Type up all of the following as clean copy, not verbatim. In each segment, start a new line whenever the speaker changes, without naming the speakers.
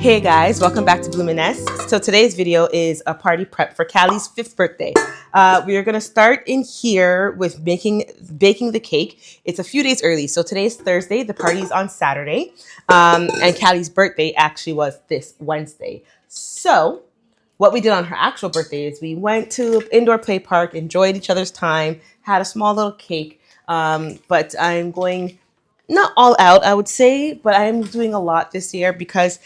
Hey guys, welcome back to Bloominess. So today's video is a party prep for Callie's 5th birthday. We are going to start in here with baking the cake. It's a few days early. So today's Thursday, the party's on Saturday, and Callie's birthday actually was this Wednesday. So what we did on her actual birthday is we went to indoor play park, enjoyed each other's time, had a small little cake. But I'm going not all out, I would say, but I'm doing a lot this year because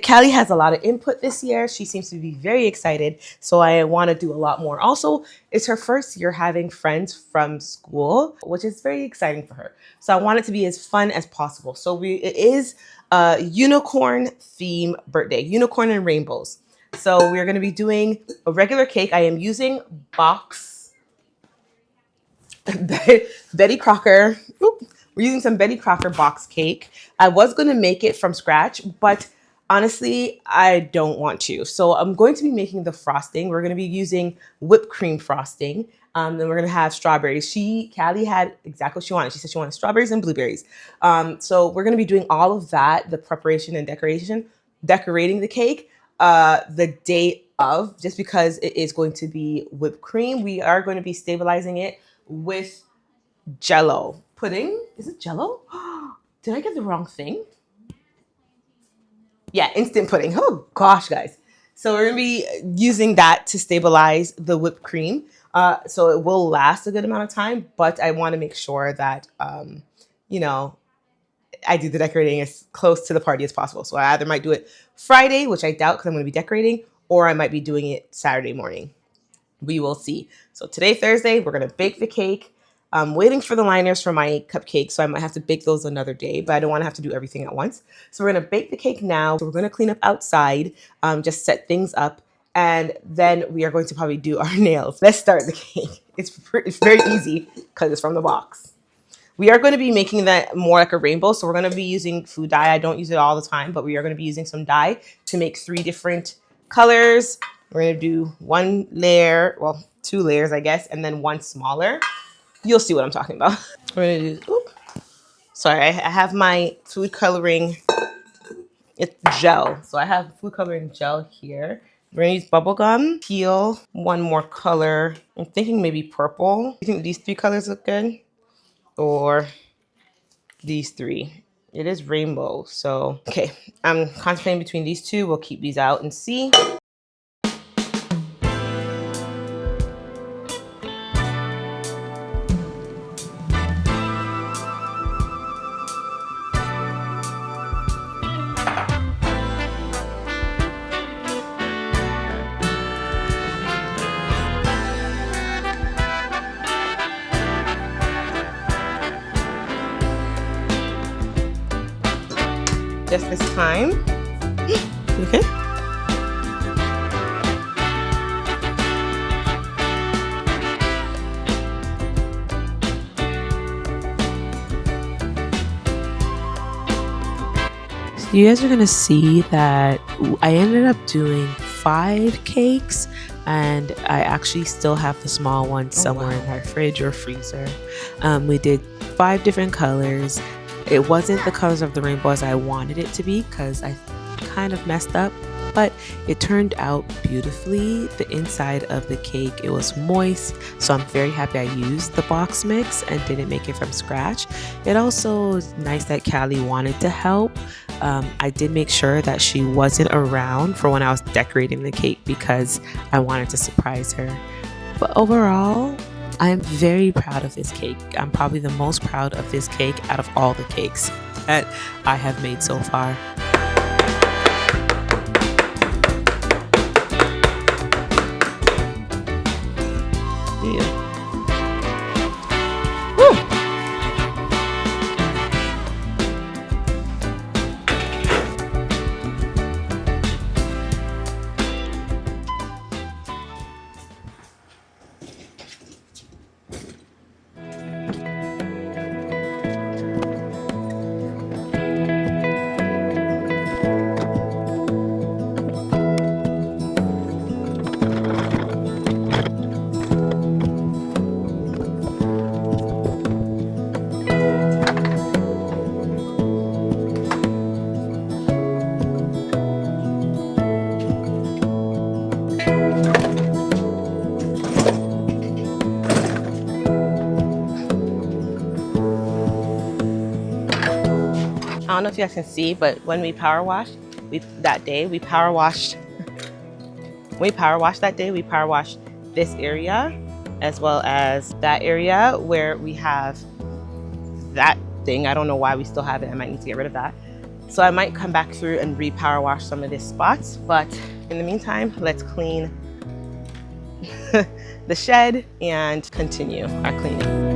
Callie has a lot of input this year. She seems to be very excited, so I want to do a lot more. Also, it's her first year having friends from school, which is very exciting for her. So I want it to be as fun as possible. So it is a unicorn theme birthday, unicorn and rainbows. So we're going to be doing a regular cake. I am using box Betty Crocker. We're using some Betty Crocker box cake. I was going to make it from scratch, but honestly, I don't want to. So I'm going to be making the frosting. We're going to be using whipped cream frosting. Then we're going to have strawberries. Callie had exactly what she wanted. She said she wanted strawberries and blueberries. So we're going to be doing all of that, the preparation and decorating the cake, the day of, just because it is going to be whipped cream. We are going to be stabilizing it with Jello pudding. Is it Jello? Did I get the wrong thing? Yeah, instant pudding. Oh gosh, guys. So we're gonna be using that to stabilize the whipped cream. So it will last a good amount of time, but I want to make sure that you know, I do the decorating as close to the party as possible. So I either might do it Friday, which I doubt because I'm gonna be decorating, or I might be doing it Saturday morning. We will see. So today, Thursday, we're going to bake the cake. I'm waiting for the liners for my cupcakes, so I might have to bake those another day, but I don't want to have to do everything at once. So we're going to bake the cake now. So we're going to clean up outside, just set things up, and then we are going to probably do our nails. Let's start the cake. It's very easy because it's from the box. We are going to be making that more like a rainbow, so we're going to be using food dye. I don't use it all the time, but we are going to be using some dye to make 3 different colors. We're going to do 1 layer, well, 2 layers, I guess, and then 1 smaller. You'll see what I'm talking about. We're going to do, sorry, I have my food coloring, it's gel. So I have food coloring gel here. We're going to use bubble gum, teal, 1 more color. I'm thinking maybe purple. You think these 3 colors look good? Or these 3. It is rainbow, so okay. I'm contemplating between these 2. We'll keep these out and see. Just this time. Okay. So you guys are gonna see that I ended up doing 5 cakes, and I actually still have the small one somewhere in my fridge or freezer. We did 5 different colors. It wasn't the colors of the rainbow as I wanted it to be because I kind of messed up, but it turned out beautifully. The inside of the cake, it was moist, so I'm very happy I used the box mix and didn't make it from scratch. It also is nice that Callie wanted to help. I did make sure that she wasn't around for when I was decorating the cake because I wanted to surprise her. But overall, I'm very proud of this cake. I'm probably the most proud of this cake out of all the cakes that I have made so far. Yeah. I don't know if you guys can see, but when we power washed, we power washed. When we power washed that day, we power washed this area as well as that area where we have that thing. I don't know why we still have it. I might need to get rid of that. So I might come back through and re-power wash some of these spots. But in the meantime, let's clean the shed and continue our cleaning.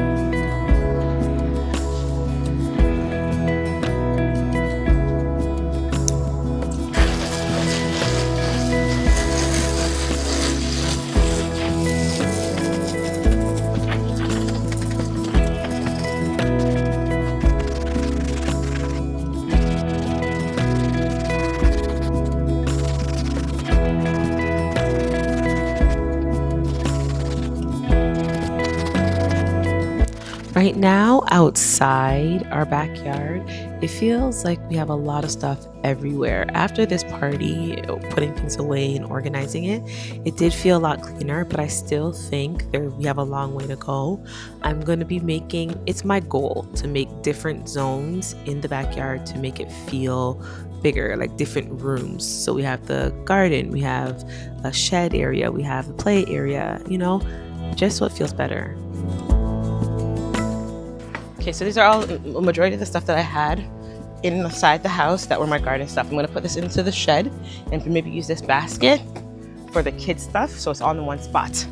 Right now, outside our backyard, it feels like we have a lot of stuff everywhere. After this party, putting things away and organizing it, it did feel a lot cleaner, but I still think we have a long way to go. I'm going to be it's my goal to make different zones in the backyard to make it feel bigger, like different rooms. So we have the garden, we have a shed area, we have the play area, just what feels better. Okay, so these are all a majority of the stuff that I had inside the house that were my garden stuff. I'm gonna put this into the shed and maybe use this basket for the kids stuff so it's all in one spot.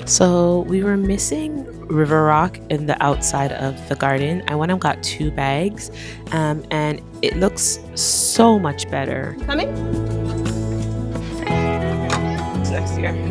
So we were missing river rock in the outside of the garden. I went and got 2 bags and it looks so much better. Coming? It's next year.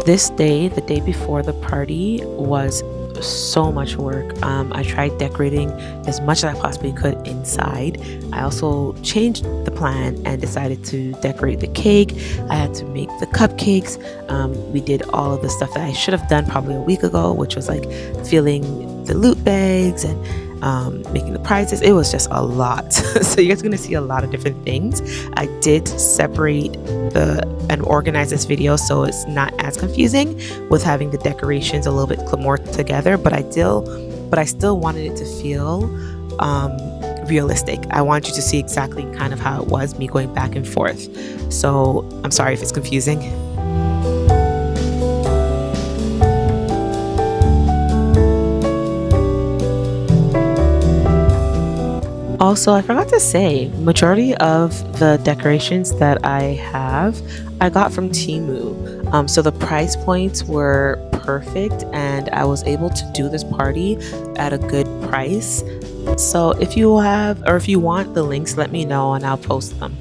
This day, the day before the party, was so much work. I tried decorating as much as I possibly could inside. I also changed the plan and decided to decorate the cake. I had to make the cupcakes. We did all of the stuff that I should have done probably a week ago, which was like filling the loot bags and making the prizes. It was just a lot. So you guys are going to see a lot of different things. I did separate and organize this video so it's not as confusing with having the decorations a little bit more together, but I still wanted it to feel realistic. I want you to see exactly kind of how it was, me going back and forth. So I'm sorry if it's confusing. Also, I forgot to say, majority of the decorations that I have, I got from Temu. So the price points were perfect and I was able to do this party at a good price So if you have, or if you want the links, let me know and I'll post them.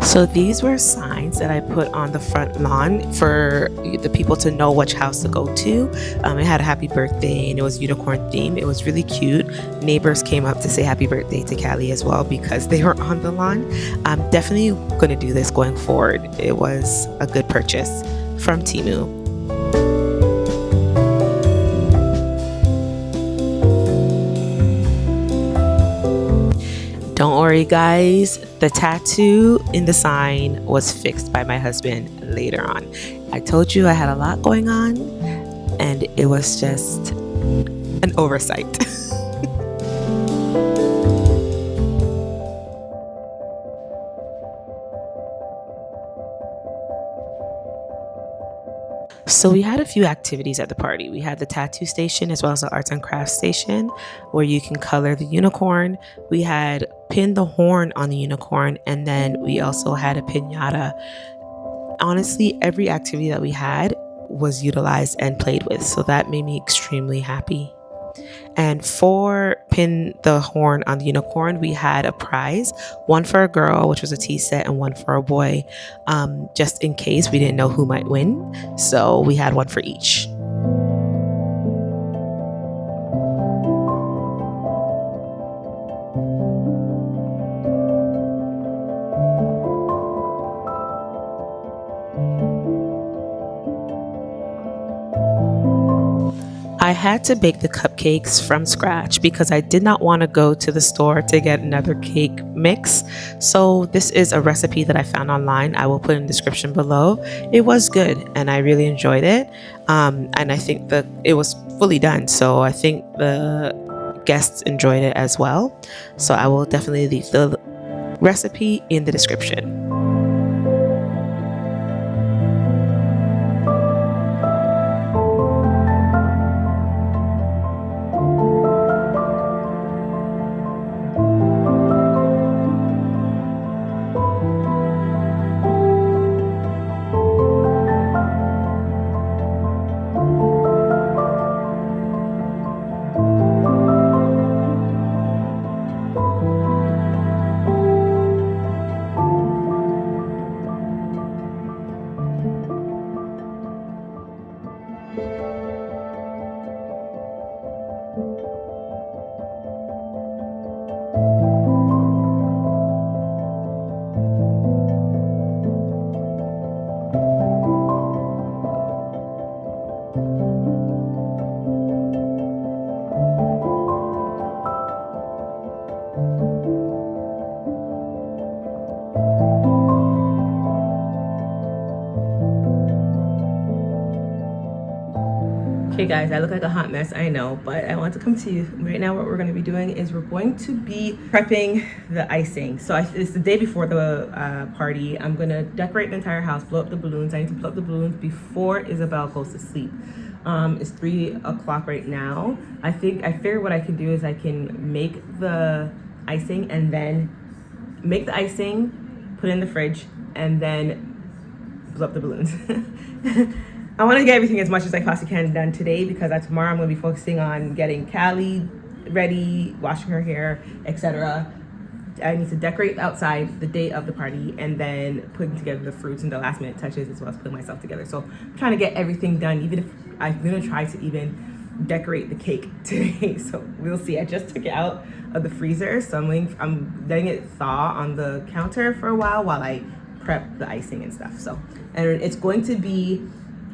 So these were signs that I put on the front lawn for the people to know which house to go to. It had a happy birthday and it was unicorn theme. It was really cute. Neighbors came up to say happy birthday to Callie as well because they were on the lawn. I'm definitely going to do this going forward. It was a good purchase from Temu. Don't worry, guys. The tattoo in the sign was fixed by my husband later on. I told you I had a lot going on, and it was just an oversight. So we had a few activities at the party. We had the tattoo station as well as the arts and crafts station where you can color the unicorn. We had pin the horn on the unicorn, and then we also had a piñata. Honestly, every activity that we had was utilized and played with, so that made me extremely happy. And for pin the horn on the unicorn, we had a prize, one for a girl, which was a tea set, and one for a boy, just in case we didn't know who might win. So we had one for each. I had to bake the cupcakes from scratch because I did not want to go to the store to get another cake mix. So this is a recipe that I found online. I will put in the description below. It was good and I really enjoyed it. And I think that it was fully done. So I think the guests enjoyed it as well. So I will definitely leave the recipe in the description. Okay guys, I look like a hot mess, I know, but I want to come to you. Right now what we're going to be doing is we're going to be prepping the icing. So it's the day before the party. I'm going to decorate the entire house, blow up the balloons. I need to blow up the balloons before Isabel goes to sleep. It's 3 o'clock right now. I figure what I can do is I can make the icing and then make the icing, put it in the fridge, and then blow up the balloons. I want to get everything as much as I possibly can done today because tomorrow I'm going to be focusing on getting Callie ready, washing her hair, etc. I need to decorate outside the day of the party and then putting together the fruits and the last minute touches as well as putting myself together. So I'm trying to get everything done, even if I'm going to try to even decorate the cake today. So we'll see. I just took it out of the freezer, so I'm letting it thaw on the counter for a while I prep the icing and stuff. So, and it's going to be,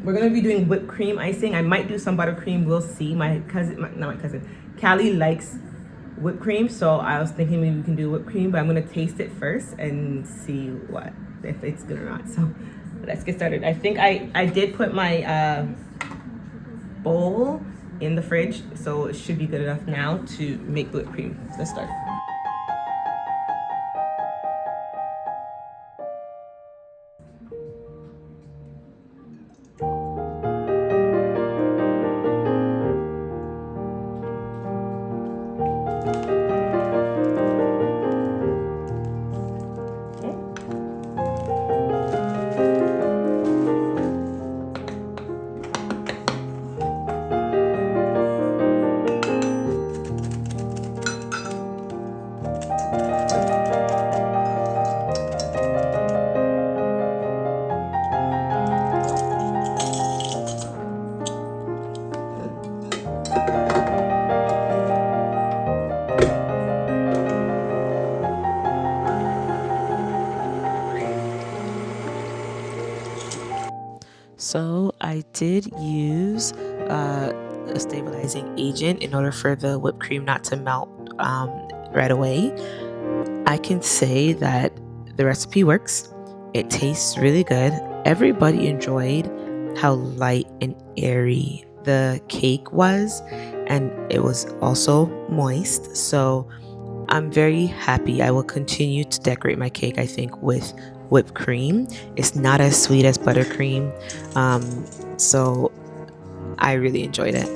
we're going to be doing whipped cream icing. I might do some buttercream. We'll see. Not my cousin, Callie likes whipped cream, so I was thinking maybe we can do whipped cream, but I'm going to taste it first and see if it's good or not. So let's get started. I think I did put my bowl in the fridge, so it should be good enough now to make whipped cream. Let's start. So I did use a stabilizing agent in order for the whipped cream not to melt right away. I can say that the recipe works. It tastes really good. Everybody enjoyed how light and airy the cake was, and it was also moist. So I'm very happy. I will continue to decorate my cake, I think, with whipped cream. It's not as sweet as buttercream. So I really enjoyed it.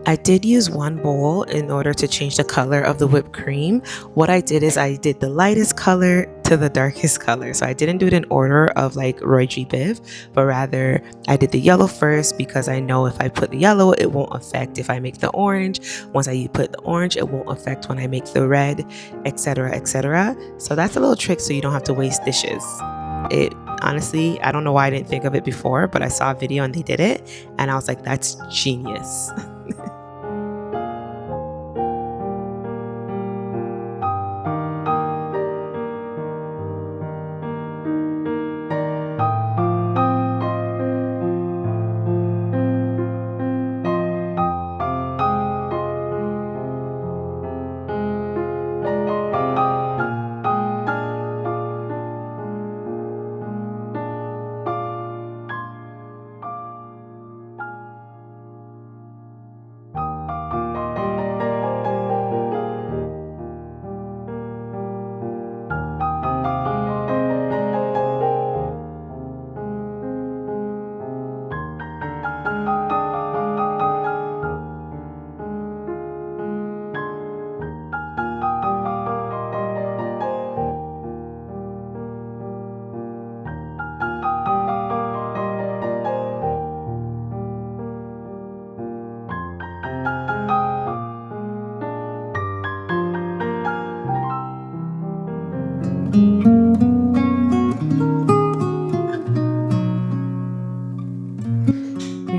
I did use one bowl in order to change the color of the whipped cream. What I did is I did the lightest color to the darkest color. So I didn't do it in order of like Roy G. Biv, but rather I did the yellow first because I know if I put the yellow, it won't affect if I make the orange. Once I put the orange, it won't affect when I make the red, etc., etc. So that's a little trick so you don't have to waste dishes. It honestly, I don't know why I didn't think of it before, but I saw a video and they did it, and I was like, that's genius.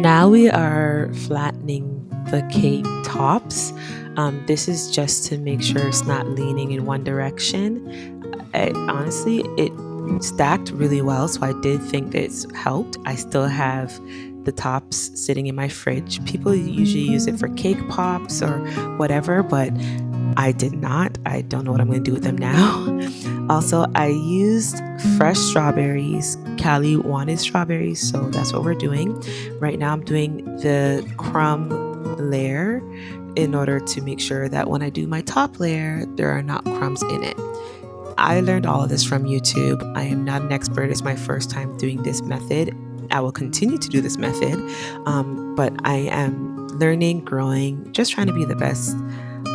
Now we are flattening the cake tops. This is just to make sure it's not leaning in one direction. Honestly, it stacked really well, so I did think it's helped. I still have the tops sitting in my fridge. People usually use it for cake pops or whatever, but I did not. I don't know what I'm going to do with them now. Also, I used fresh strawberries. Callie wanted strawberries, so that's what we're doing. Right now, I'm doing the crumb layer in order to make sure that when I do my top layer, there are not crumbs in it. I learned all of this from YouTube. I am not an expert. It's my first time doing this method. I will continue to do this method, but I am learning, growing, just trying to be the best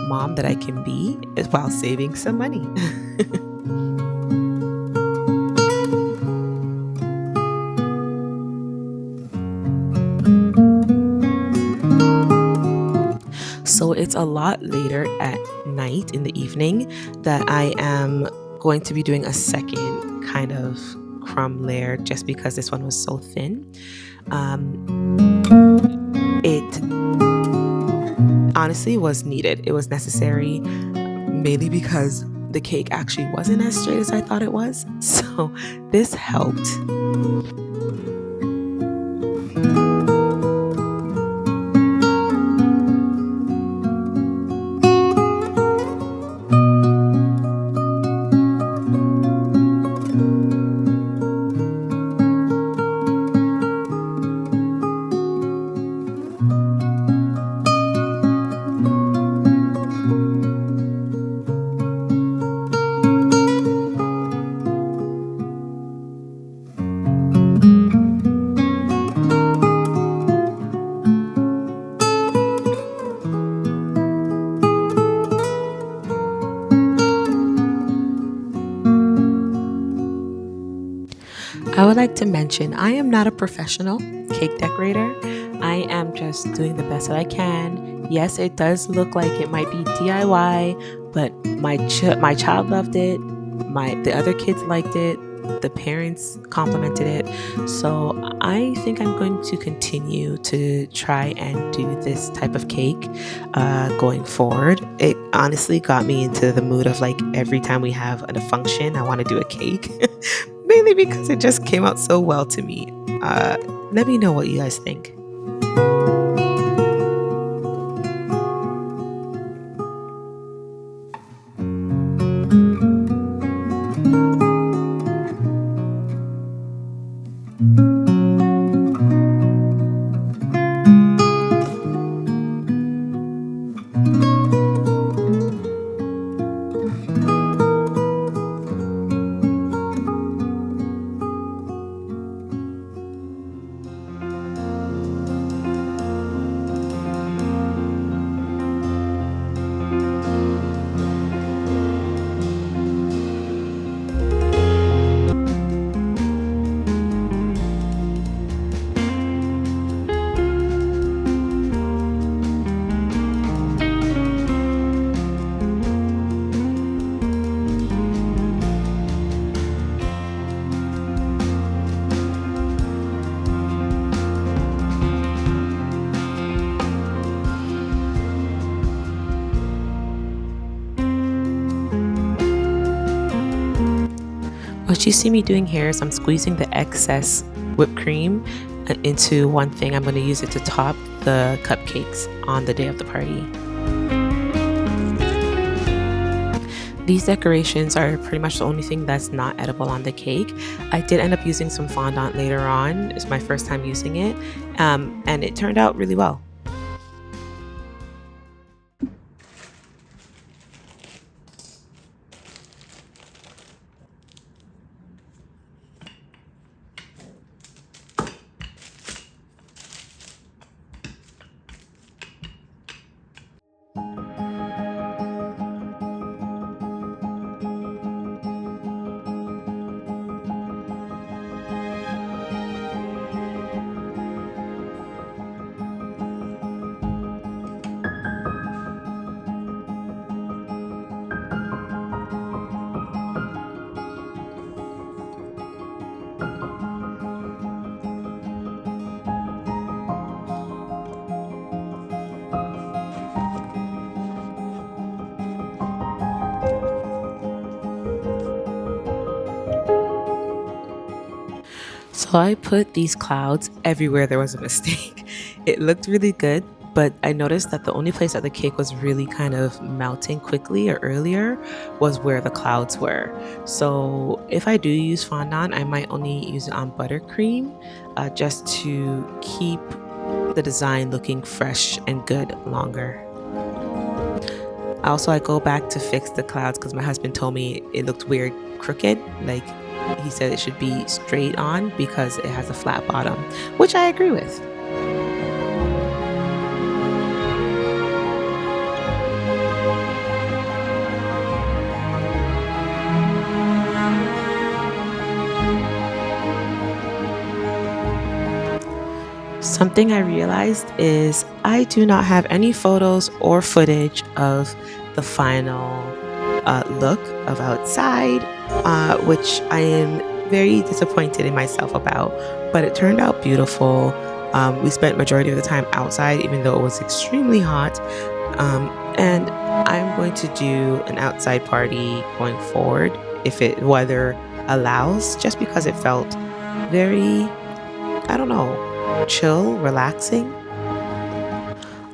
mom that I can be while saving some money. So it's a lot later at night in the evening that I am going to be doing a second kind of crumb layer just because this one was so thin. It honestly was needed. It was necessary, mainly because the cake actually wasn't as straight as I thought it was. So this helped. I would like to mention I am not a professional cake decorator. I am just doing the best that I can. Yes, it does look like it might be DIY, but my child loved it. The other kids liked it. The parents complimented it. So I think I'm going to continue to try and do this type of cake going forward. It honestly got me into the mood of like every time we have a function, I want to do a cake. Mainly because it just came out so well to me. Let me know what you guys think. What you see me doing here is I'm squeezing the excess whipped cream into one thing. I'm going to use it to top the cupcakes on the day of the party. These decorations are pretty much the only thing that's not edible on the cake. I did end up using some fondant later on. It's my first time using it, and it turned out really well. So I put these clouds everywhere there was a mistake. It looked really good, but I noticed that the only place that the cake was really kind of melting quickly or earlier was where the clouds were. So if I do use fondant, I might only use it on buttercream just to keep the design looking fresh and good longer. Also, I go back to fix the clouds because my husband told me it looked weird crooked. Like he said it should be straight on because it has a flat bottom, which I agree with. Something I realized is I do not have any photos or footage of the final look of outside, which I am very disappointed in myself about, but it turned out beautiful. We spent majority of the time outside, even though it was extremely hot. And I'm going to do an outside party going forward if it weather allows, just because it felt very, I don't know, chill, relaxing.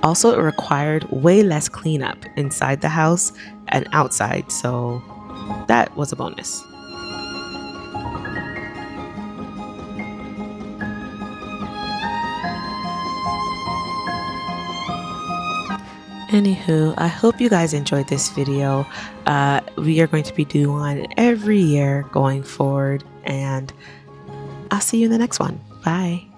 Also, it required way less cleanup inside the house and outside, so that was a bonus. Anywho, I hope you guys enjoyed this video. We are going to be doing one every year going forward, and I'll see you in the next one. Bye.